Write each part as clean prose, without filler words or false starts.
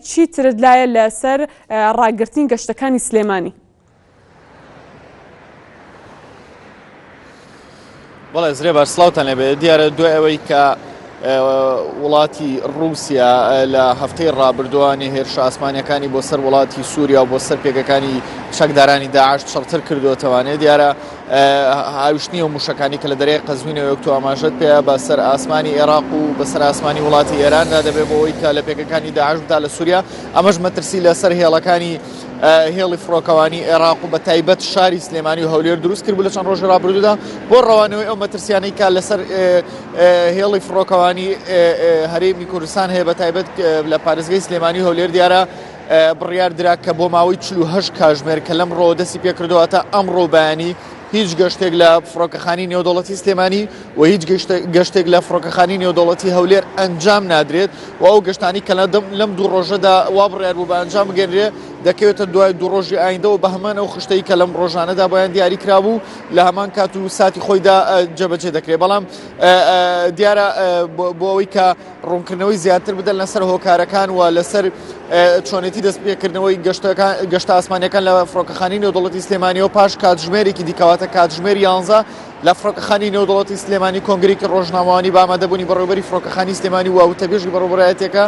چی ترت لایە لەسەر ڕاگررتین گەشتەکانی سلێمانی؟ بەڵێ زرێ باش سڵاوتان لێبێت. دیارە دوای ئەوەی کە وڵاتی رووسیا لە هەفتەی ڕابردووانی هێرشە ئاسمانیەکانی بۆ سەر وڵاتی سووریا و بۆ سەر پێگەکانی چەکدارانی داعش چەڵتر کردوەوەتەوانێت، دیارە هاوشنی و موشەکانی کە لە دەرەی قەزوینەوە یەکتو ئاماژەت پێە بەسەر ئاسمانی عێراق و بەسەر ئاسمانی وڵاتی ئێراندا دەبێت بۆ ئەوەی کە لە پێگەکانی داعش بدا لە سووریا. ئەمەش مەترسی لەسەر هێڵەکانی هێڵی فڕۆکەوانی عێراق و بە تایبەت شاری سلێمانی و هەولێر دروست کرد بوو لە چەند ڕۆژی ڕابردوودا بۆ ڕەوانەوەی ئەو مەترسیانەی کە لەسەر هێڵی فڕۆکەوانی هەرێمی کوردستان هەیە بە تایبەت لە پارێزگای سلێمانی و هەولێر دیارە بڕیار درا کە بۆ ماوەی 48 کاتژمێر کە لەمڕۆ دەستی پێکردووە تا ئەمڕۆ بەیانی هیچ گەشتێک لە فڕۆکەخانی نێودەوڵەتی سلێمانی و هیچ گەشتێک لە فڕۆکەخانی نێودەوڵەتی هەولێر ئەنجام نادرێت و ئەو گەشتانی کە لەم دوو ڕۆژەدا وا بڕیار بوو بە ئەنجام بگەێنرێ دەکەوێتە دوای دوو ڕۆژی ئایندەوە بە هەمان ئەو خشتەی کە لەم ڕۆژانەدا بۆیان دیاری کرابوو لە هەمان کات و ساتی خۆیدا جەبەجێ دەکرێت. بەڵام دیارە بۆ ئەوەی کە ڕوونکردنەوەی زیاتر بدەن لەسەر هۆکارەکان و لەسەر چۆنێتی دەستپێکردنەوەی گەشتە ئاسمانیەکان لە فڕۆکەخانی نێودەوڵەتی سلێمانیەوە پاش کاتژمێرێکی دیکەواتە کاتژمێر 11 لە فڕۆکەخانی نێودەوڵەتی سلێمانی کۆنگرێکی ڕۆژنامەوانی بامادەبوونی بەڕێوەبەری فڕۆکەخانی سلێمانی و وتەبێژی بەڕێوەبەرایەتێکە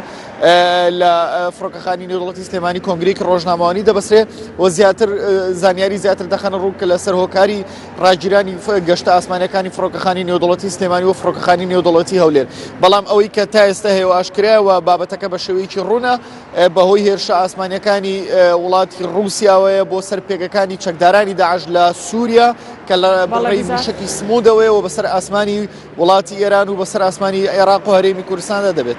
لە فڕۆکەخانی نێودەوڵەتی سلێمانی کۆنگرێکی ڕۆژنامەوانی دەبەسرێت و زیاتر زانیاری زیاتر دەخەنە ڕوو کە لەسەر هۆکاری ڕاگیرانی گەشتە ئاسمانیەکانی فڕۆکەخانی نێودەوڵەتی سلێمانی و فڕۆکەخانی نێودەوڵەتی هەولێر. بەڵام ئەوەی کە تا ئێستا هەیە و ئاشکرایەوە بابەتەکە بە شێوەیەکی ڕوونە بەهۆی هێرشە ئاسمانیەکانی وڵاتی رووسیاوەیە بۆ سەر پێگەکانی چەکدارانی داعش لە سووریا کە لە بەڕێی موشکی سمودەوەیەوە بەسەر ئاسمانی وڵاتی ئێران و بەسەر ئاسمانی عێراق و هەرێمی کوردستاندا دەبێت.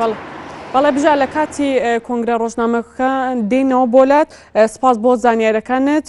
بەڵێ بژە لە کاتی کۆنگرە ڕۆژنامەکە دێنەوە بۆلات. سپاس بۆ زانیاریەکانت.